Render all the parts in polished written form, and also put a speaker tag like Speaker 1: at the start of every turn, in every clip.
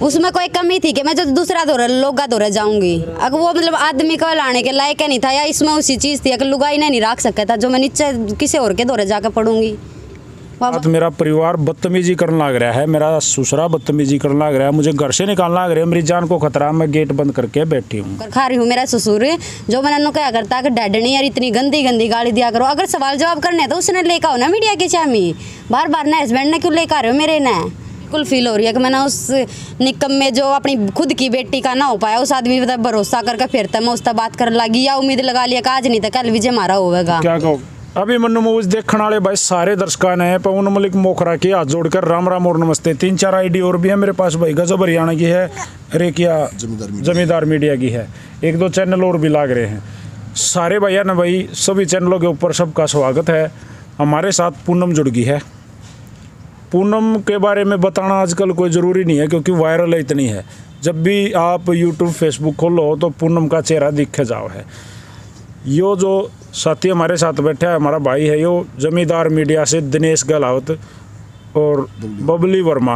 Speaker 1: उसमें कोई कमी थी कि मैं जो दूसरा दौरा लोगा दौरा जाऊंगी, अगर वो मतलब आदमी को लाने के लायक नहीं था, या इसमें उसी चीज़ थी अगर लुगाई ने नहीं रख सका था जो मैं नीचे किसी और के दौरे जाकर पढ़ूंगी।
Speaker 2: तो मेरा परिवार बदतमीजी करने लग रहा है, मेरा ससुरा बदतमीजी करने लग रहा है, मुझे घर से निकालना लग रहा है, मेरी जान को खतरा, मैं गेट बंद करके बैठी हूँ।
Speaker 1: खा रही हूँ मेरा ससुर जो मैंने क्या करता कि डैड नहीं यार इतनी गंदी गंदी गाली दिया करो, अगर सवाल जवाब करने तो उसने लेकर आओ ना मीडिया की चामी, बार बार ना हस्बैंड ने क्यों लेकर आ रहे हो मेरे ने। बिल्कुल फील हो रही है कि मैंने उस निकम में जो अपनी खुद की बेटी का ना हो पाया उस आदमी पर भरोसा करके फिर तक मैं उससे बात कर लगी, या उम्मीद लगा लिया कि आज नहीं तो कल विजय हमारा होगा।
Speaker 2: क्या कहो अभी मनु मूवीज देखने वाले भाई सारे दर्शकों ने पवन मलिक मोखरा के हाथ जोड़कर राम राम और नमस्ते। 3-4 आईडी और भी है मेरे पास भाई, गजब हरियाणा की है, रेकिया जमींदार मीडिया की है, 1-2 चैनल और भी लाग रहे हैं। सारे भैया ने भाई सभी चैनलों के ऊपर सबका स्वागत है। हमारे साथ पूनम जुड़ गई है। पूनम के बारे में बताना आजकल कोई ज़रूरी नहीं है क्योंकि वायरल इतनी है, जब भी आप यूट्यूब फेसबुक खोलो तो पूनम का चेहरा दिखे जाओ है। यो जो साथी हमारे साथ बैठा है हमारा भाई है, यो जमींदार मीडिया से दिनेश गहलावत और बबली वर्मा,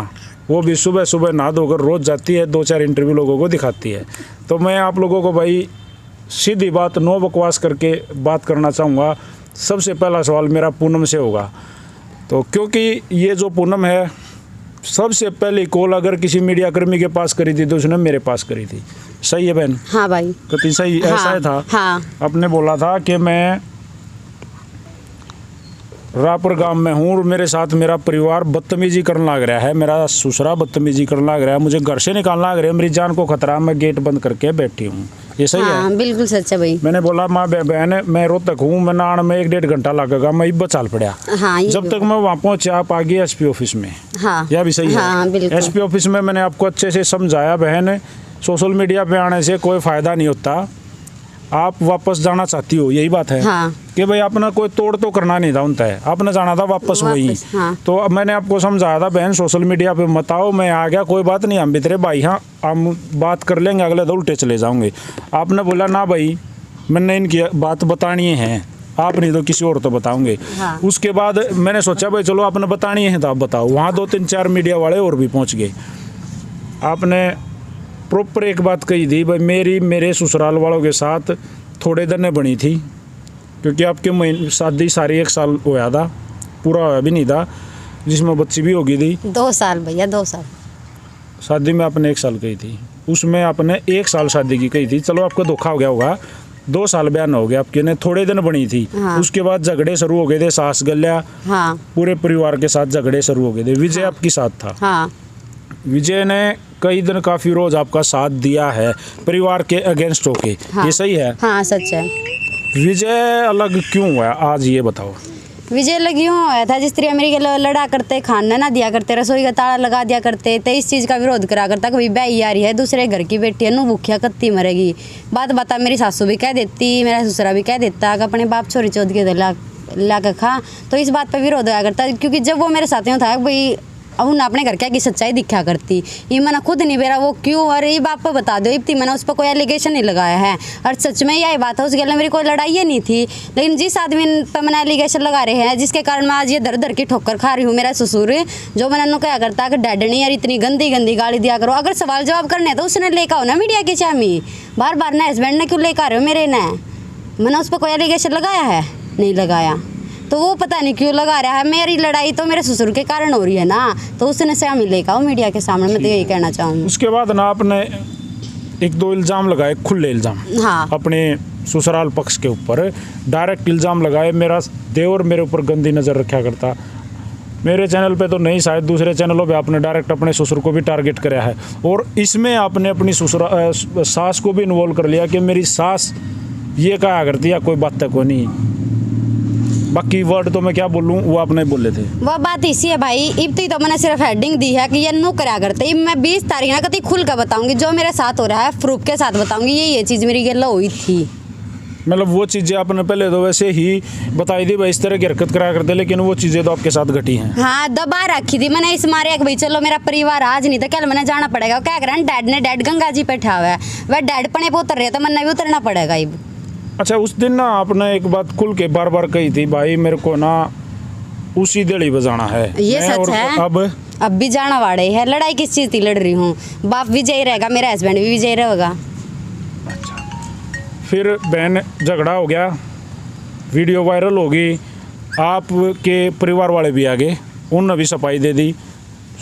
Speaker 2: वो भी सुबह सुबह नहा धोकर रोज़ जाती है, 2-4 इंटरव्यू लोगों को दिखाती है। तो मैं आप लोगों को भाई सीधी बात नो बकवास करके बात करना चाहूँगा। सबसे पहला सवाल मेरा पूनम से होगा, तो क्योंकि ये जो पूनम है सबसे पहली कॉल अगर किसी मीडिया कर्मी के पास करी थी तो उसने मेरे पास करी थी। सही है बहन?
Speaker 1: हाँ भाई।
Speaker 2: कति सही।
Speaker 1: हाँ,
Speaker 2: ऐसा ही था।
Speaker 1: हाँ।
Speaker 2: आपने बोला था कि मैं रायपुर गांव में हूँ और मेरे साथ मेरा परिवार बदतमीजी करने लग रहा है, मेरा ससुरा बदतमीजी करने लग रहा है, मुझे घर से निकालना लग रहा है, मेरी जान को खतरा, मैं गेट बंद करके बैठी हूँ। ये सही
Speaker 1: हाँ,
Speaker 2: है?
Speaker 1: बिल्कुल सच है भाई।
Speaker 2: मैंने बोला माँ बहन मैं रोहतक हूँ, मैं नान में 1-1.5 घंटा लगेगा, मैं इब्बा चाल पड़ा।
Speaker 1: हाँ,
Speaker 2: जब तक मैं वहाँ पहुँचा आप आ गए एसपी ऑफिस में।
Speaker 1: हाँ,
Speaker 2: यह भी सही
Speaker 1: हाँ,
Speaker 2: है?
Speaker 1: बिल्कुल।
Speaker 2: एसपी ऑफिस में मैंने आपको अच्छे से समझाया बहन, सोशल मीडिया पे आने से कोई फ़ायदा नहीं होता, आप वापस जाना चाहती हो, यही बात है।
Speaker 1: हाँ। कि
Speaker 2: भाई अपना कोई तोड़ तो करना नहीं था उनता है, आपने जाना था वापस वही।
Speaker 1: हाँ।
Speaker 2: तो अब मैंने आपको समझाया था बहन सोशल मीडिया पे मत आओ, मैं आ गया कोई बात नहीं, हम भी तेरे भाई, हाँ हम बात कर लेंगे, अगले तो उल्टे चले जाऊंगे। आपने बोला ना भाई मैंने इनकी बात बतानी है, आप नहीं तो किसी और तो बताओगे।
Speaker 1: हाँ।
Speaker 2: उसके बाद मैंने सोचा भाई चलो आपने बतानी है तो आप बताओ। वहाँ 2-3-4 मीडिया वाले और भी पहुँच गए। आपने प्रॉपर एक बात कही थी भाई मेरे ससुराल वालों के साथ थोड़े दिन बनी थी, क्योंकि आपके शादी सारी 1 साल होया था, पूरा होया भी नहीं था, जिसमें बच्ची भी हो गई थी।
Speaker 1: 2 साल भैया, 2 साल
Speaker 2: शादी में आपने 1 साल कही थी, उसमें आपने 1 साल शादी की कही थी। चलो आपको धोखा हो गया होगा, 2 साल बयान हो गया आपके ने, थोड़े दिन बनी थी।
Speaker 1: हाँ।
Speaker 2: उसके बाद झगड़े शुरू हो गए थे, सास गल्या।
Speaker 1: हाँ।
Speaker 2: पूरे परिवार के साथ झगड़े शुरू हो गए थे। विजय
Speaker 1: हाँ।
Speaker 2: आपके साथ था।
Speaker 1: हाँ।
Speaker 2: विजय ने कई दिन काफ़ी रोज आपका साथ दिया है परिवार के अगेंस्ट होके।
Speaker 1: हाँ।
Speaker 2: ये सही है?
Speaker 1: हाँ सच है।
Speaker 2: विजय अलग क्यों हुआ आज ये बताओ।
Speaker 1: विजय लग यूँ होया था, जिस तरह मेरी लड़ा करते, खाना ना दिया करते, रसोई का ताला लगा दिया करते, तो इस चीज़ का विरोध करा करता कि भाई ब्याही आ रही है, दूसरे घर की बेटी है, नू भूखिया कत्ती मरेगी। बात बता मेरी सासू भी कह देती, मेरा ससुरा भी कह देता कि अपने बाप छोरी चौथ के ला कर खा, तो इस बात पर विरोध होया करता। क्योंकि जब वो मेरे साथ था भाई अब उन्हें अपने घर क्या की सच्चाई दिखा करती, ये मैंने खुद नहीं बेरा वो क्यों, और ये बाप पर बता दो इतनी मैंने उस पर कोई एलिगेशन नहीं लगाया है, और सच में यही बात है, उस गले मेरी कोई लड़ाई ही नहीं थी। लेकिन जिस आदमी पर मैंने एलिगेशन लगा रहे हैं, जिसके कारण मैं आज ये दर दर की ठोकर खा रही हूँ, मेरा ससुर जो मैंने उन्होंने क्या करता कि डैड नहीं यार इतनी गंदी गंदी गाली दिया करो, अगर सवाल जवाब करने तो उसने लेकर आओ ना मीडिया की चामी, बार बार ना हस्बैंड ने क्यों लेकर आ रहे हो मेरे ने। मैंने उस पर कोई एलिगेशन लगाया है? नहीं लगाया। तो वो पता नहीं क्यों लगा रहा है। मेरी लड़ाई तो मेरे ससुर के कारण हो रही है ना, तो उसने से हमें लेकर आओ मीडिया के सामने, मैं तो यही कहना चाहूँगी।
Speaker 2: उसके बाद ना आपने 1-2 इल्ज़ाम लगाए, खुले इल्ज़ाम।
Speaker 1: हाँ।
Speaker 2: अपने ससुराल पक्ष के ऊपर डायरेक्ट इल्ज़ाम लगाए, मेरा देवर मेरे ऊपर गंदी नज़र रखा करता। मेरे चैनल पे तो नहीं, शायद दूसरे चैनलों पे आपने डायरेक्ट अपने ससुर को भी टारगेट कराया है, और इसमें आपने अपनी सास को भी इन्वॉल्व कर लिया कि मेरी सास ये कहा करती है, कोई बात को नहीं। बाकी वर्ड तो मैं क्या बोलूँ वो आपने बोले थे।
Speaker 1: वो बात इसी है भाई, इब तो मैंने सिर्फ हेडिंग दी है कि ये नो करा करते। इब मैं 20 तारीख ना कभी खुल कर बताऊंगी, जो मेरे साथ हो रहा है प्रूफ के साथ बताऊंगी, ये चीज़ मेरी गला हुई थी।
Speaker 2: मतलब वो चीज़ें आपने पहले तो वैसे ही बताई थी भाई इस तरह की हरकत करा करते, लेकिन वो चीज़ें तो आपके साथ घटी हैं।
Speaker 1: हाँ, दबा रखी थी मैंने इस मारे भाई चलो मेरा परिवार आज नहीं तो कल मैंने जाना पड़ेगा। क्या करें, डैड गंगा जी पे ठा हुआ है, वह डैड पने पे उतर रहे तो मैंने भी उतरना पड़ेगा। इब
Speaker 2: अच्छा, उस दिन ना आपने एक बात खुल के बार बार कही थी भाई मेरे को ना उसी दिल्ली बजाना है।
Speaker 1: ये
Speaker 2: मैं
Speaker 1: सच
Speaker 2: और
Speaker 1: है।
Speaker 2: अब
Speaker 1: भी जाना वाड़े है। लड़ाई किस चीज की लड़ रही हूँ? बाप विजयी रहेगा, मेरा हस्बैंड भी विजयी रहेगा।
Speaker 2: फिर बहन झगड़ा हो गया, वीडियो वायरल होगी, आपके परिवार वाले भी आ गए, उन्होंने भी सफाई दे दी।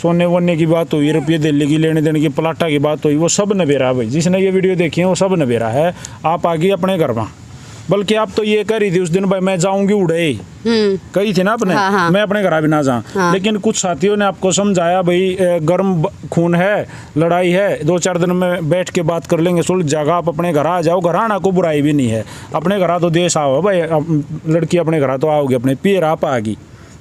Speaker 2: सोने वोने की बात हुई, रुपये दिल्ली की लेने देने की, प्लाटा की बात हुई, वो सब नबेरा भाई। जिसने ये वीडियो देखी है वो सब नबेरा है। आप आ गई अपने घर में, बल्कि आप तो ये कह रही थी उस दिन भाई मैं जाऊंगी उड़े कही थी ना आपने।
Speaker 1: हाँ, हाँ।
Speaker 2: मैं अपने घर भी ना जाऊँ।
Speaker 1: हाँ।
Speaker 2: लेकिन कुछ साथियों ने आपको समझाया भाई गर्म खून है, लड़ाई है, 2-4 दिन में बैठ के बात कर लेंगे, सुलझ जाएगा, आप अपने घर आ जाओ। घर आना को बुराई भी नहीं है, अपने घर तो देश आओ भाई, लड़की अपने घर तो आओगे, अपने पियर आप आ गई,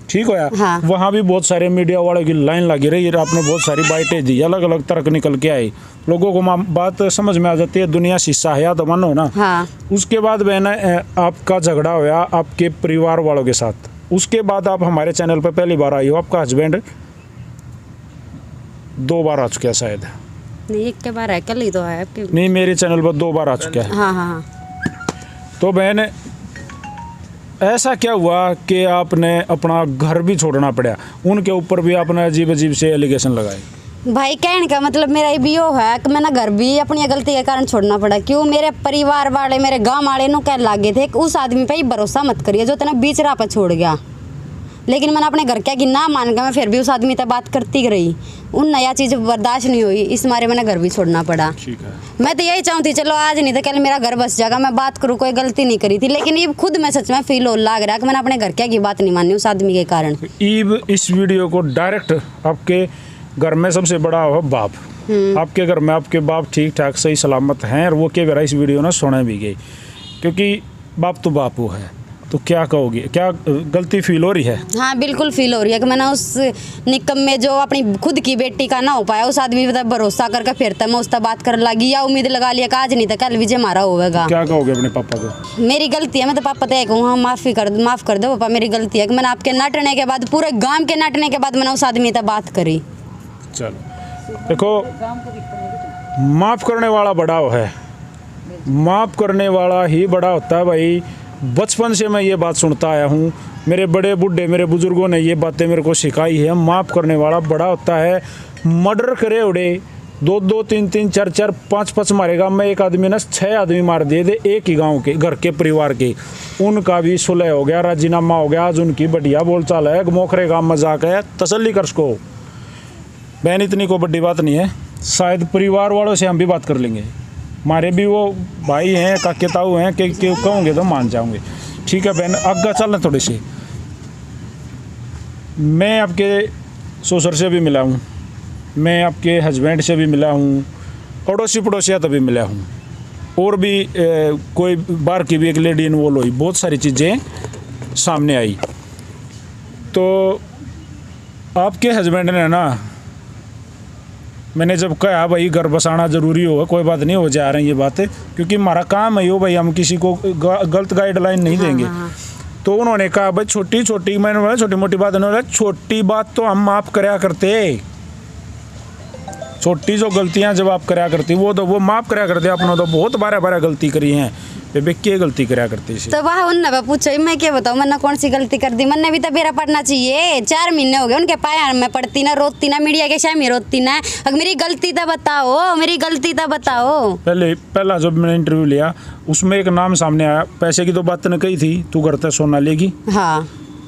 Speaker 2: ठीक हो या।
Speaker 1: हाँ।
Speaker 2: वहाँ भी बहुत सारे मीडिया वालों की लाइन लगी रही, आपने बहुत सारी बाइटें दी, अलग अलग तर्क निकल के आई, लोगों को बात समझ में आ जाती है। दुनिया शीशा है या तो मानो ना।
Speaker 1: हाँ।
Speaker 2: उसके बाद बहन आपका झगड़ा हुआ आपके परिवार वालों के साथ। उसके बाद आप हमारे चैनल पर पहली बार आई हो, आपका हस्बैंड 2 बार आ चुका है शायद।
Speaker 1: नहीं, एक के बार है, कल ही तो है आपके।
Speaker 2: नहीं, मेरे चैनल पर 2 बार आ चुका है।
Speaker 1: हाँ हाँ हाँ।
Speaker 2: तो बहन ऐसा क्या हुआ कि आपने अपना घर भी छोड़ना पड़ा? उनके ऊपर भी आपने अजीब अजीब से एलिगेशन लगाए।
Speaker 1: भाई कहने का मतलब मेरा ये भी यो है कि मैंने घर भी अपनी गलती के कारण छोड़ना पड़ा। क्यों? मेरे परिवार वाले, मेरे गांव वाले नु कह लागे थे कि उस आदमी पे ही भरोसा मत करिए जो तेने बीच राह पर छोड़ गया। लेकिन मैंने अपने घर क्या की ना मान गया, मैं फिर भी उस आदमी तक बात करती रही। उन नया चीज़ बर्दाश्त नहीं हुई, इस मारे मैंने घर भी छोड़ना पड़ा।
Speaker 2: ठीक है।
Speaker 1: मैं तो यही चाहती, चलो आज नहीं तो कल मेरा घर बस जाएगा, मैं बात करूँ, कोई गलती नहीं करी थी। लेकिन ये खुद मैं सच में फील हो लग रहा है कि मैंने अपने घर क्या की बात नहीं मानी उस आदमी के कारण।
Speaker 2: ईब इस वीडियो को डायरेक्ट आपके घर में सबसे बड़ा हो बाप, आपके घर में आपके बाप ठीक ठाक सही सलामत हैं, और वो के बेरा इस वीडियो ना सुने भी गई, क्योंकि बाप तो बाप वो है। तो क्या कहोगे, क्या गलती फील हो रही है?
Speaker 1: हाँ बिल्कुल फील हो रही है कि मैंने उस निकम में जो अपनी खुद की बेटी का ना हो पाया, उस आदमी पर भरोसा करके फिर तक मैं उससे बात कर लगी, या उम्मीद लगा लिया कि आज नहीं तो कल विजय मारा होगा।
Speaker 2: क्या कहोगे अपने पापा को?
Speaker 1: मेरी गलती है, मैं तो पापा तो कहूँ हाँ माफ़ कर दो पापा, मेरी गलती है कि मैंने आपके नाटने के बाद, पूरे गांव के नाटने के बाद मैंने उस आदमी से बात करी।
Speaker 2: चलो देखो, माफ़ करने वाला बड़ा है, माफ़ करने वाला ही बड़ा होता है भाई। बचपन से मैं ये बात सुनता आया हूँ, मेरे बड़े बूढ़े मेरे बुजुर्गों ने ये बातें मेरे को सिखाई है। माफ़ करने वाला बड़ा होता है। मर्डर करे उड़े 2-2, 3-3, 4-4, 5-5 मारेगा। मैं एक आदमी ने 6 आदमी मार दिए थे एक ही गांव के, घर के परिवार के। उनका भी सुलह हो गया, राजीनामा हो गया, आज उनकी बढ़िया बोलचाल है। मोखरे का मजाक है, तसल्ली कर सको बहन, इतनी को बड़ी बात नहीं है। शायद परिवार वालों से हम भी बात कर लेंगे, हमारे भी वो भाई हैं, काके ताऊ हैं कि कहोगे तो मान जाओगे। ठीक है बहन, आगे चलना थोड़ी सी। मैं आपके ससुर से भी मिला हूँ, मैं आपके हस्बैंड से भी मिला हूँ, अड़ोसी पड़ोसिया तो भी मिला हूँ, और भी कोई बाहर की भी एक लेडी इन्वॉल्व हुई, बहुत सारी चीज़ें सामने आई। तो आपके हस्बैंड ने ना, मैंने जब कहा भाई घर बसाना ज़रूरी होगा, कोई बात नहीं, हो जा रही है ये बातें, क्योंकि हमारा काम है यो भाई, हम किसी को गलत गाइडलाइन नहीं देंगे। तो उन्होंने कहा भाई छोटी छोटी, मैंने बोला छोटी मोटी बात, उन्होंने छोटी बात तो हम माफ़ कराया करते, छोटी जो गलतियां जब आप कराया करती वो माफ़ कराया करते। आपने तो बहुत बारह गलती करी हैं, बेबे क्या गलती कराया करती है?
Speaker 1: तो वह उनने पूछो, मैं क्या बताऊँ, मैंने कौन सी गलती कर दी? मैंने भी तो बेरा पढ़ना चाहिए, 4 महीने हो गए उनके पाया में पढ़ती ना, रोती ना, मीडिया के सामने रोती ना। अगर मेरी गलती तो बताओ, मेरी गलती तो बताओ।
Speaker 2: पहला जब मैंने इंटरव्यू लिया उसमें एक नाम सामने आया, पैसे की तो बात ने कही थी, तू घर तक सोना लेगी।
Speaker 1: हाँ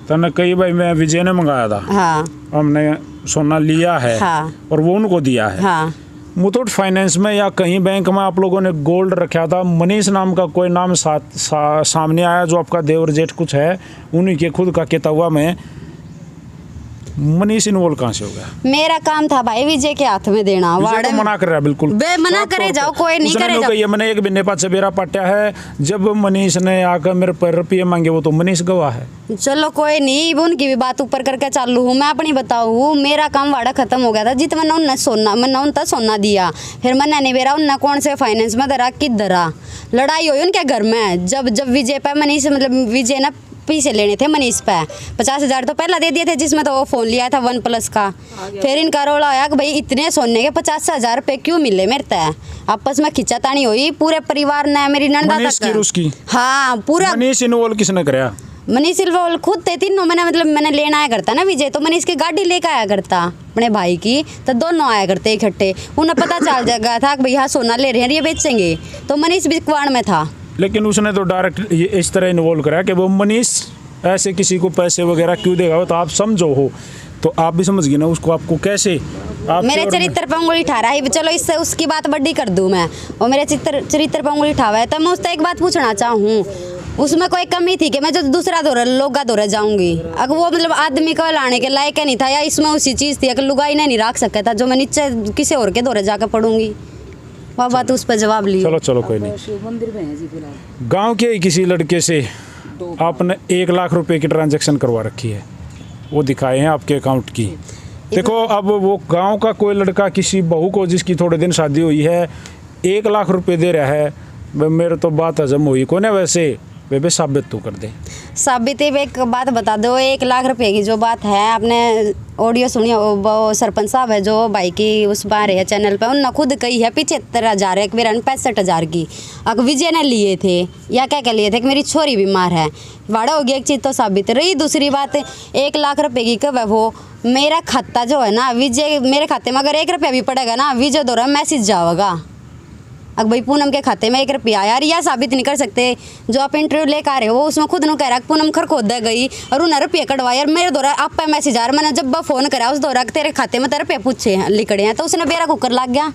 Speaker 2: तने कही भाई मैं विजय ने मंगाया था।
Speaker 1: हाँ
Speaker 2: हमने सोना लिया है।
Speaker 1: हाँ।
Speaker 2: और वो उनको दिया है।
Speaker 1: हाँ।
Speaker 2: मुथूट फाइनेंस में या कहीं बैंक में आप लोगों ने गोल्ड रखा था, मनीष नाम का कोई नाम सामने आया जो आपका देवर जेठ कुछ है, उन्हीं के खुद का केतवा में मनीष इन्वॉल्व कहाँ से हो गया?
Speaker 1: मेरा काम था भाई विजय के हाथ में देना।
Speaker 2: विजय तो मना कर रहा है बिल्कुल,
Speaker 1: बे मना करे जाओ, कोई नहीं करे जाओ।
Speaker 2: मैंने एक बिन्ने पास से बेरा पाटा है, जब मनीष ने आकर मेरे पर रुपये मांगे वो तो मनीष गवाह है।
Speaker 1: चलो कोई नहीं, उनकी भी बात ऊपर करके चालू हूँ, मैं अपनी बताऊँ। मेरा काम वाड़ा खत्म हो गया था, जित मैंने उनने सोना दिया, फिर मैंने नहीं बेरा उनने कौन से फाइनेंस में धरा कि धरा। लड़ाई हुई उनके घर में, जब विजय पे मनीष मतलब विजय ने पैसे लेने थे मनीष पे, 50,000 तो पहला दे दिए थे, जिसमें तो वो फ़ोन लिया था OnePlus का। फिर इनका रोला आया कि भाई इतने सोने के 50,000 रुपये क्यों मिले मेरे तय। आपस में खिंचातानी हुई, पूरे परिवार ने, मेरी नंदा तक।
Speaker 2: उसकी
Speaker 1: हाँ पूरा।
Speaker 2: मनीष इन्वॉल्व किसने कराया?
Speaker 1: मनीष सिल्वा खुद थे तीनों, मैंने लेना आया करता ना विजय, तो मनीष की गाड़ी लेकर आया करता अपने भाई की, तो दोनों आया करते इकट्ठे। उन्हें पता चल जाएगा था कि भैया सोना ले रहे हैं, ये बेचेंगे, तो मनीष भी क्वाड़ में था।
Speaker 2: लेकिन उसने तो डायरेक्ट इस तरह इन्वॉल्व करा कि वो मनीष ऐसे किसी को पैसे वगैरह क्यों देगा, वो तो आप समझो हो, तो आप भी समझ गए ना उसको, आपको कैसे आप
Speaker 1: मेरे चरित्र पर उंगली ठा रहा है, चलो इससे उसकी बात बड़ी कर दूं मैं, और मेरे चरित्र पर उंगली ठा हुआ है। तो मैं उससे एक बात पूछना चाहूँ, उसमें कोई कमी थी कि मैं जो दूसरा लोगा दौरा जाऊंगी, अगर वो आदमी को लाने के लायक नहीं था, या इसमें उसी चीज़ थी अगर लुगाई नहीं रख सकता था जो मैं नीचे किसी और के दौरे जाकर पढ़ूंगी, वह बात उस पर जवाब ली।
Speaker 2: चलो कोई नहीं।
Speaker 3: मंदिर में है जी फिलहाल।
Speaker 2: गांव के किसी लड़के से आपने 1 लाख रुपए की ट्रांजैक्शन करवा रखी है, वो दिखाए हैं आपके अकाउंट की। देखो अब वो गांव का कोई लड़का किसी बहू को जिसकी थोड़े दिन शादी हुई है 1 लाख रुपए दे रहा है, मेरे तो बात हजम हुई को ना, वैसे वे साबित तो कर दे।
Speaker 1: साबित एक बात बता दो, 1 लाख रुपए की जो बात है, आपने ऑडियो सुनी, वो सरपंच साहब है जो भाई की उस बार है चैनल पे, उन्होंने खुद कही है 75,000 एक बेर 65,000 की अगर विजय ने लिए थे, या क्या लिए थे कि मेरी छोरी बीमार है, वाड़ा हो गया, एक चीज़ तो साबित रही। दूसरी बात 1 लाख रुपए की कब है, वो मेरा खाता जो है ना विजय, मेरे खाते में अगर 1 रुपया भी पड़ेगा ना, विजय द्वारा मैसेज जाएगा अगर भाई पूनम के खाते में 1 रुपया आया, या साबित नहीं कर सकते। जो आप इंटरव्यू लेकर आ रहे हो वो उसमें खुद नु कह रहा पूनम खर खोदा गई और उन्हें रुपये कटवाए, और मेरे द्वारा आप पे मैसेज आ रहा, मैंने जब फ़ोन करा उस दौरा तेरे खाते में तेरे रुपये पूछे लिखड़े हैं, तो उसने बेरा कुकर लग गया,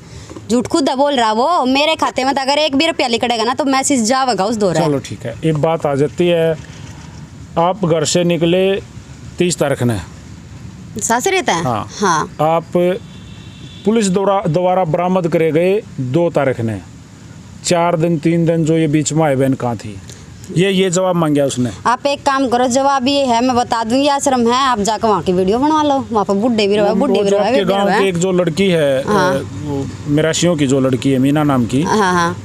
Speaker 1: झूठ खुद बोल रहा वो, मेरे खाते में तो अगर 1 भी रुपया लिखड़ेगा ना तो मैसेज जाएगा उस दौरा।
Speaker 2: चलो ठीक है, एक बात आ जाती है, आप घर से निकले 30 तारीख ने,
Speaker 1: सास रहता है। हाँ।
Speaker 2: आप पुलिस द्वारा बरामद करे गए 2 तारीख ने, 4 दिन 3 दिन जो ये बीच में आए बहन कहाँ थी, ये जवाब मांगा उसने।
Speaker 1: आप एक काम करो, जवाब ये है, मैं बता दूंगी आश्रम है, आप जाकर वहाँ की वीडियो बनवा लो, वहाँ पर बुढ़े भी रहे, बुढ़ी भी रहे।
Speaker 2: गाँव की एक जो लड़की है, मिराशियों की जो लड़की है मीना नाम की,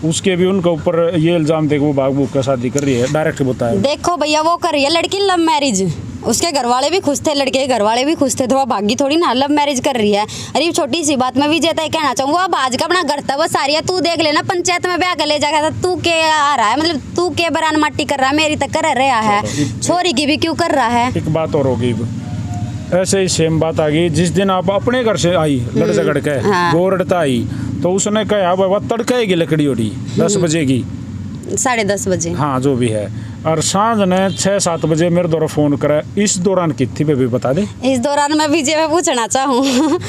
Speaker 2: उसके भी उनके ऊपर ये इल्जाम थे कि वो बागबू का शादी कर रही है, डायरेक्ट बताया।
Speaker 1: देखो भैया वो कर रही है लड़की लव मैरिज, उसके घर वाले भी खुश थे, लड़के के घर वाले भी खुश थे, तो वो भागी थोड़ी ना, लव मैरिज कर रही है। अरे छोटी सी बात मैं विजय तय कहना चाहूँ, वो आज का अपना घर था वो सारी है, तू देख लेना पंचायत में ब्याह कर ले जाएगा, तू के आ रहा है, तू के बरान माटी कर रहा है, मेरी तक कर रहा है, छोरी की भी क्यों कर रहा है।
Speaker 2: एक बात और होगी, ऐसे ही सेम बात आ गई जिस दिन आप अपने घर से आई लड़ झगड़ के गोरड़ता आई, तो उसने कहा वह तड़केगी लकड़ी उड़ी 10 बजे की,
Speaker 1: 10:30 बजे,
Speaker 2: हाँ जो भी है, और सांझ ने 6-7 बजे मेरे द्वारा फ़ोन करा, इस दौरान कितनी पे भी बता दे।
Speaker 1: इस दौरान मैं विजय में पूछना चाहूँ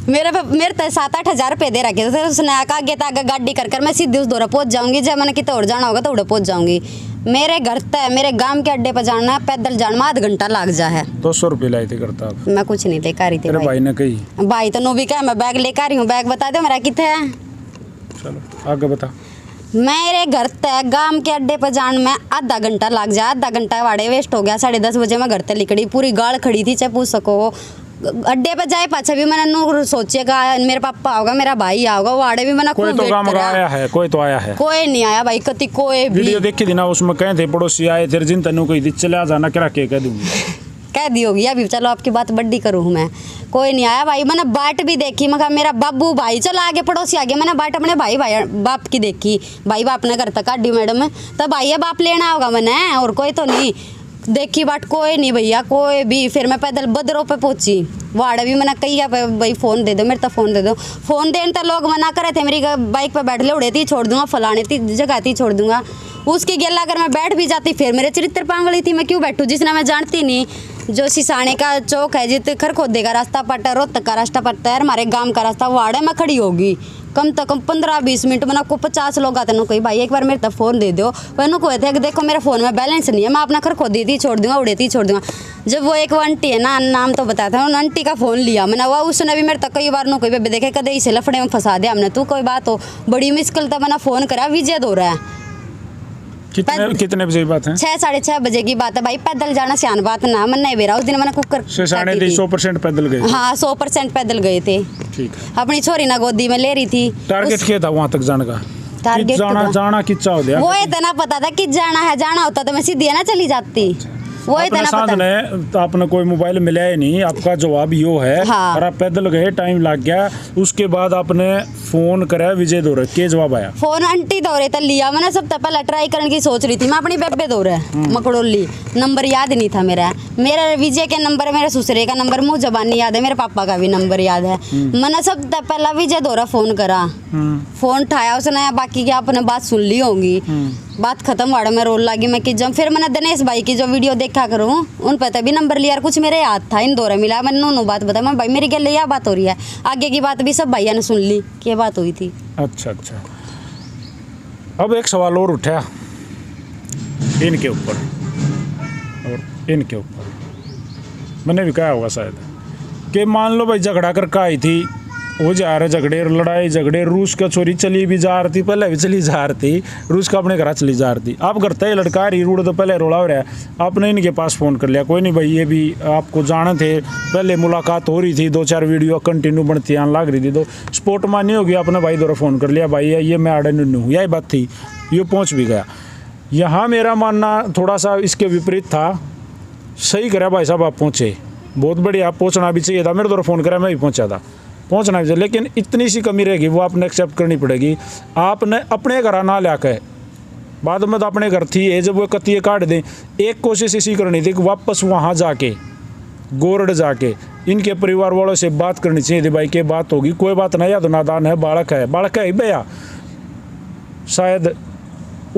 Speaker 1: मेरे 7-8 हज़ार रुपये दे रखे थे, उसने आगे आगे गाड़ी कर मैं सीधे उस दौरा पहुँच जाऊँगी, जब मैंने कितने और जाना होगा तो उड़े पहुँच जाऊँगी। मेरे घर तय मेरे गांव के अड्डे पर जाना है, पैदल जाना में आधा घंटा लग जा है।
Speaker 2: 200 रुपये लाई थे करता आप?
Speaker 1: मैं कुछ नहीं लेकर आ रही थी
Speaker 2: भाई ने कही,
Speaker 1: भाई तो नो भी क्या, मैं बैग लेकर आ रही हूँ, बैग बता दो मेरा कितने है।
Speaker 2: चलो आगे बता।
Speaker 1: मेरे घर तक गांव के अड्डे पर जाने में आधा घंटा लग जाए, आधा घंटा वाड़े वेस्ट हो गया। 10:30 बजे मैं घर तक निकली, पूरी गाड़ खड़ी थी, चाहे पूछ सको अड्डे पर जाए पाछा भी मैंने नू सोचेगा मेरे पापा होगा, मेरा भाई आओगा, वाड़े भी मैंने
Speaker 2: कोई तो काम आया है, कोई तो आया है,
Speaker 1: कोई नहीं आया भाई कति, कोई भी
Speaker 2: वीडियो देखी थी ना, उसमें कहे थे पड़ोसी आए थे, जिन तनु कही थी चले आ जाना, क्या कह दूंगी,
Speaker 1: कह दी होगी अभी। चलो आपकी बात बड्डी करूँ मैं, कोई नहीं आया भाई। मैंने बाट भी देखी, मैं कहा मेरा बाबू भाई चलो आगे पड़ोसी आगे, मैंने बाट अपने भाई बाप की देखी, भाई बाप ने घर तक काटी मैडम, तब भाई बाप लेना होगा मैंने, और कोई तो नहीं देखी बाट, कोई नहीं भैया कोई भी। फिर मैं पैदल बदरों पे पहुंची, वाड़े भी मैंने कही भाई फ़ोन दे दो, मेरे तक फ़ोन दे दो, फ़ोन देने तो लोग मना करे थे, मेरी बाइक पे बैठ ले उड़े थी छोड़ दूंगा, फलाने थी जगह थी छोड़ दूंगा, उसकी गेला अगर मैं बैठ भी जाती फिर मेरे चरित्र पांगली थी, मैं क्यों बैठूँ जिसने मैं जानती नहीं। जो सिसाने का चौक है, जित खरखोदे का रास्ता पड़ता है, रोहतक का रास्ता पड़ता है, हमारे गांव का रास्ता, वाड़े में खड़ी होगी कम से कम 15-20 मिनट में। आपको 50 लोग आते ना, कोई भाई एक बार मेरे तक फ़ोन दे दो, वह को थे कि देखो मेरे फ़ोन में बैलेंस नहीं है, मैं अपना खरखोदी थी छोड़ दूंगा, उड़ेती छोड़ दूंगा। जब वो एक आंटी है ना, नाम तो बताया था, उन आंटी का फ़ोन लिया मैंने, वह उसने भी मेरे तक कई बार कोई बेबे देखे कदे इसे लफड़े में फंसा दिया हमने, तू कोई बात हो बड़ी मुश्किल तक मैंने फ़ोन करा, विजय दो रहा है।
Speaker 2: कितने बजे की बात है?
Speaker 1: 6-6:30 बजे की बात है भाई, पैदल जाना सियान बात ना, मन नहीं बेरा उस दिन मैंने कुकर
Speaker 2: 100% पैदल गए?
Speaker 1: हाँ 100% पैदल गए थे।
Speaker 2: ठीक है।
Speaker 1: अपनी छोरी ना गोदी में ले रही थी।
Speaker 2: टारगेट क्या था वहाँ तक जाने का?
Speaker 1: टारगेट
Speaker 2: जाना कितना हो गया?
Speaker 1: वो इतना पता था कि जाना है, जाना होता तो मैं सीधी ना चली जाती। वो
Speaker 2: अपने
Speaker 1: इतना
Speaker 2: साथ
Speaker 1: पता
Speaker 2: ने तो आपने कोई मोबाइल मिला ही नहीं, आपका जवाब यो है।
Speaker 1: हाँ।
Speaker 2: और आप पैदल गए, टाइम लग गया, उसके बाद आपने फोन करा विजय दौरे, के जवाब आया?
Speaker 1: फोन आंटी दौरे तक लिया मैंने, सब पहले ट्राई करने की सोच रही थी मैं अपनी बेबे दौरे मकड़ोली, नंबर याद नहीं था मेरा विजय के नंबर, मेरे ससुरे का नंबर मुँह जबानी याद है, मेरे पापा का भी नंबर याद है। मैंने सब पहला विजय दौरा फोन करा, फोन उठाया उसने, बाकी की आपने बात सुन ली होगी, बात खत्म वाड़ा में रोल लगी मैं कि जब फिर मैंने दिनेश भाई की जो वीडियो देखा करूँ उन पर तभी नंबर लिया, कुछ मेरे याद था इन दौरे मिला, मैंने नू बात बताया, मैं भाई मेरी गल यह बात हो रही है, आगे की बात भी सब भैया ने सुन ली कि ये बात हुई थी।
Speaker 2: अच्छा अच्छा, अब एक सवाल और उठा इनके ऊपर और इनके ऊपर, मैंने भी कहा होगा शायद कि मान लो भाई झगड़ा कर का आई थी, वो जा रहे झगड़े लड़ाई झगड़े, रूस का छोरी चली भी जा रही थी, पहले भी चली जा रही थी, रूस का अपने घर चली जा रही थी, आप करते ही लड़का रही रूढ़ तो पहले रोड़ा हो रहा है, आपने इनके पास फ़ोन कर लिया, कोई नहीं भाई ये भी आपको जाने थे, पहले मुलाकात हो रही थी, 2-4 वीडियो कंटिन्यू बनती आने लग रही थी, तो स्पोर्ट मानी होगी, आपने भाई द्वारा फ़ोन कर लिया, भाई ये मैं आड़े नुन्नू हूँ, यही बात थी, ये पहुँच भी गया। यहाँ मेरा मानना थोड़ा सा इसके विपरीत था, सही करा भाई साहब, आप पहुँचे, बहुत बढ़िया, पहुँचना भी चाहिए था, मेरे द्वारा फ़ोन करा मैं भी पहुँचा था, पहुँचना भी चाहिए, लेकिन इतनी सी कमी रहेगी वो आपने एक्सेप्ट करनी पड़ेगी। आपने अपने घर ना ला के, बाद में तो अपने घर थी ये, जब वो कतिये काट दें, एक कोशिश इसी करनी थी कि वापस वहाँ जाके गोरड जाके इनके परिवार वालों से बात करनी चाहिए थी, भाई के बात होगी, कोई बात नहीं, या तो नादान है, बालक है भैया, शायद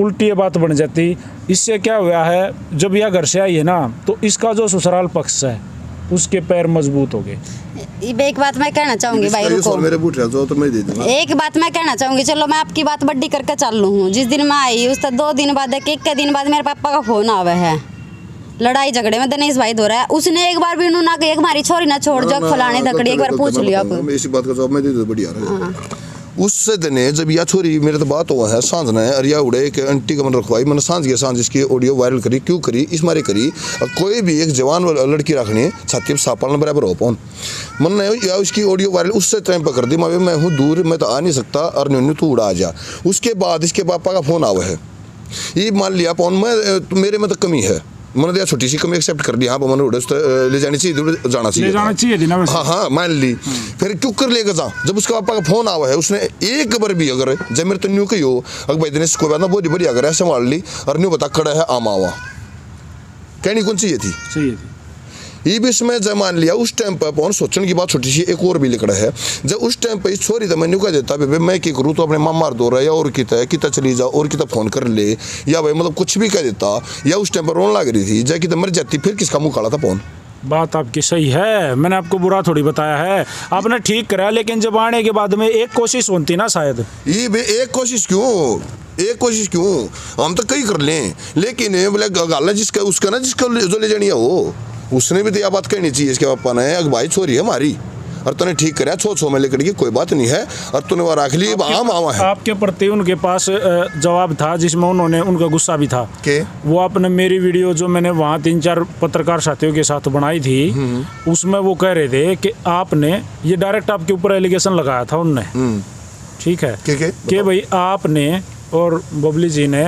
Speaker 2: उल्टी ये बात बन जाती। इससे क्या हुआ है, जब यह घर से आई है ना, तो इसका जो ससुराल पक्ष है उसके पैर मजबूत हो गए।
Speaker 1: एक बात मैं कहना चाहूंगी भाई, रुको,
Speaker 3: मेरे बूट तो मैं दे दूंगा।
Speaker 1: एक बात मैं कहना चाहूंगी, चलो मैं आपकी बात बड्डी करके चल लूँ हूँ, जिस दिन मैं आई उस 2 दिन बाद, एक दिन बाद मेरे पापा का फोन आवा है, लड़ाई झगड़े में दिनेश भाई दो रहा है, उसने एक बार भी ना कि हमारी छोरी ना छोड़ जाओ फलाने धकड़ी, एक बार पूछ लिया आप,
Speaker 3: इसी बात का जवाब मैं दे दूं, बढ़िया। उससे दिन जब यह छोरी मेरे तो बात हुआ है सांझ ने अरिया उड़े एक आंटी का मन रखवाई, मैंने सांझ इसकी ऑडियो वायरल करी, क्यों करी, इस मारे करी, कोई भी एक जवान लड़की रखनी छाती में सापालना बराबर हो पाऊँ, मैंने या उसकी ऑडियो वायरल उससे टाइम पर कर दी, मैं हूँ दूर, मैं तो आ नहीं सकता, और न्यू तू उड़ा आ जा। उसके बाद इसके पापा का फ़ोन आवा है, ये मान लिया पौन में मेरे में तो कमी है, मैंने दिया छोटी सी कमी एक्सेप्ट कर दी, हाँ मैंने उड़े ले जानी चाहिए, जाना चाहिए
Speaker 2: ना,
Speaker 3: हाँ मान ली, फिर क्यों कर लेगा जा, जब उसके पापा का फोन आवा है, उसने एक बार भी अगर जब मेरे तो न्यू कही हो अगर भाई दिनेश कोई बात ना बहुत बढ़िया अगर ऐसे मार ली और न्यू बता खड़ा है आम आवा, कहनी कौन चाहिए थी ये भी इसमें जब मान लिया उस टाइम पर पौन सोचने की बात छोटी सी एक और भी लिखड़ा है, जब उस टाइम पर छोरी तो मैं कह देता बेबे मैं क्या करूँ, तो अपने मामा दो रहा या और कितना चली जाओ और कितना फ़ोन कर ले, या भाई मतलब कुछ भी कह देता, या उस टाइम पर रोने लग रही थी, जब कितना मर जाती फिर किसका मुँह काला था पौन।
Speaker 2: बात आपकी सही है, मैंने आपको बुरा थोड़ी बताया है, आपने ठीक करा, लेकिन जब आने के बाद में एक कोशिश होती ना, शायद
Speaker 3: ये एक कोशिश क्यों, हम तो कई कर लें, लेकिन बोले गाला जिसका उसका ना जिसका जो ले जानी है वो, उसने भी तो यह बात कहनी चाहिए इसके पापा ने, अगर भाई छोरी है हमारी और तूने ठीक कराया, 100 में लेकर की कोई बात नहीं है, और तूने वो रख ली आम आवा है।
Speaker 2: आपके प्रति उनके पास जवाब था जिसमें उन्होंने उनका गुस्सा भी था
Speaker 3: के
Speaker 2: वो आपने मेरी वीडियो जो मैंने वहाँ 3-4 पत्रकार साथियों के साथ बनाई थी उसमें वो कह रहे थे कि आपने ये डायरेक्ट आपके ऊपर एलिगेशन लगाया था उनने, ठीक है, कि भाई आपने और बबली जी ने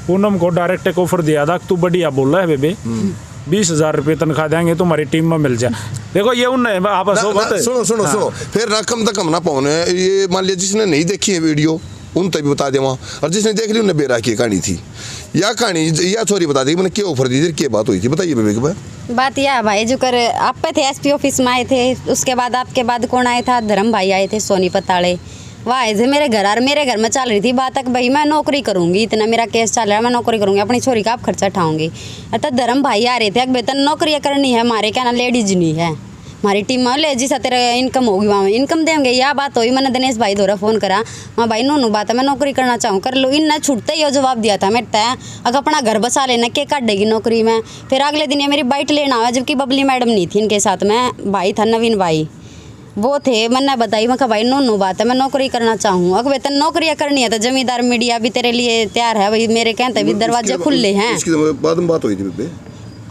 Speaker 2: पूनम को डायरेक्ट एक ऑफर दिया था, तू बढ़िया बोल रहा है बेबे, 20,000 रुपये तनख्वाह देंगे तुम्हारी टीम में मिल जाए। देखो ये उन आप
Speaker 3: सुनो फिर रकम तक हम ना पाने, ये मान लिया जिसने नहीं देखी है वीडियो उन तभी बता दे वहाँ, और जिसने देख ली उन्हें बेरा की कहानी थी, या कहानी या छोरी बता दी मैंने क्या ऑफर दी थी, क्या बात हुई थी, बताइए बेबे के भाई।
Speaker 1: बात यह है भाई, जो कर आप पे थे एसपी ऑफिस में आए थे, उसके बाद आपके बाद कौन आया था, धर्म भाई आए थे सोनी पताड़े, वह आए थे मेरे घर, और मेरे घर में चल रही थी बात तक भाई मैं नौकरी करूंगी, इतना मेरा केस चल रहा है, मैं नौकरी करूंगी, अपनी छोरी का आप खर्चा उठाऊंगी, अतः धर्म भाई आ रहे थे अब वेतन नौकरी करनी है, हमारे क्या ना लेडीज नहीं है, हमारी टीम में ले जिस तेरा इनकम होगी वहाँ इनकम देंगे, यह बात हुई, मैंने दिनेश भाई द्वारा फ़ोन करा, हाँ भाई नू बात है, मैं नौकरी करना चाहूँ कर लो, इन छूटते ही जवाब दिया था मैं तय अगर अपना घर बसा लेना के काटेगी नौकरी में। फिर अगले दिन ये मेरी बाइट लेना हुआ, जबकि बबली मैडम नहीं थी इनके साथ में, भाई था नवीन भाई वो थे, मैंने बताई मैं कहा भाई नू बात है, मैं नौकरी करना चाहूँ, अगर वेतन नौकरी करनी है तो जमींदार मीडिया भी तेरे लिए तैयार है भाई, मेरे कहते भी दरवाजे खुले हैं।
Speaker 3: बाद में बात हुई थी बेबे,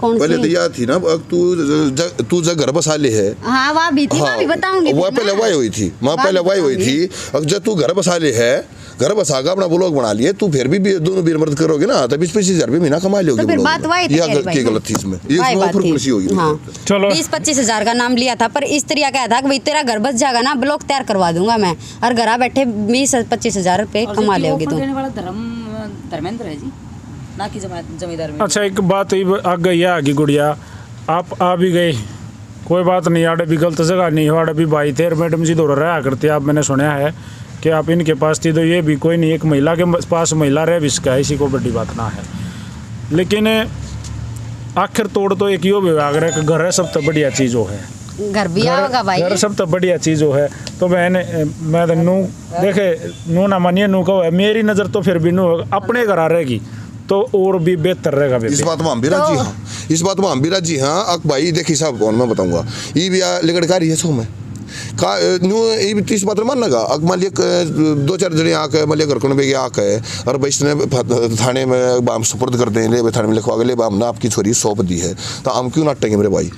Speaker 1: कौन
Speaker 3: पहले
Speaker 1: सी?
Speaker 3: तो यह थी ना, अब तू जब घर बसा ले है।
Speaker 1: हाँ वहाँ भी थी, वहाँ भी बताऊंगी
Speaker 3: वो
Speaker 1: फिर
Speaker 3: पहले
Speaker 1: मैं।
Speaker 3: वाई हुई थी, मैं
Speaker 1: वहाँ
Speaker 3: पहले
Speaker 1: भी
Speaker 3: वाई हुई
Speaker 1: बताऊंगी।
Speaker 3: थी। अब जब तू घर बसा ले है, घर बसागा अपना ब्लॉग बना लिए, तू फिर भी दोनों बीर मर्द करोगे ना, तो 20-25 हजार महीना कमा लोगे।
Speaker 1: तो फिर बात वाई थी
Speaker 3: यह
Speaker 1: तेरी भाई,
Speaker 3: की गलत थी इसमें, ये
Speaker 1: वाई बात थी।
Speaker 3: कृषि होगी।
Speaker 1: हाँ
Speaker 2: चलो।
Speaker 1: 20-25 हजार का नाम लिया था, पर इस तरह का था कि भाई तेरा घर बस जाएगा ना, ब्लॉक तैयार करवा दूंगा मैं, और घर बैठे 20-25 हजार रुपये
Speaker 4: और
Speaker 1: कमा
Speaker 4: जबकि
Speaker 1: लोगी
Speaker 4: ऑफर
Speaker 1: तू।
Speaker 4: देने वाला धर्मेंद्र है जी, ना कि जमींदार में।
Speaker 2: अच्छा एक बात आ गई है आगे गुड़िया, आप आ भी गए, कोई बात नहीं, आड़े भी गलत जगह नहीं हो, आड़े भी भाई थे मैडम जी दौड़ रहा करते आप, मैंने सुना है कि आप इनके पास थी, तो ये भी कोई नहीं, एक महिला के पास महिला रह भी इसका है, इसी को बड़ी बात ना है। लेकिन आखिर तोड़ तो एक यो विभाग रहे कि घर है सब तो बढ़िया चीज़ हो है,
Speaker 1: घर भी आओगा भाई।
Speaker 2: घर सब तो बढ़िया चीज़ हो है। तो बहन मैं तो नू देखे नू ना मानिए, नू कहो है, मेरी नज़र तो फिर भी नू अपने घर आ रहेगी तो और भी बेहतर रहेगा।
Speaker 3: इस बात में हम भी राजी हाँ, इस बात में हम भी राजी हाँ। अब भाई देखिए साहब कौन मैं बताऊंगा, ये भी लड़कारी है सो में का न्यू ये भी 30 बात मान लगा। अब मान लिया 2-4 जने आके मान लिया घर को बेगे आके और वैष्णो थाने में बाम सुपुर्द कर दें, ले थाने में लिखवा के ले बाम ना आपकी छोरी सौंप दी है, तो हम क्यों नाटेंगे मेरे भाई।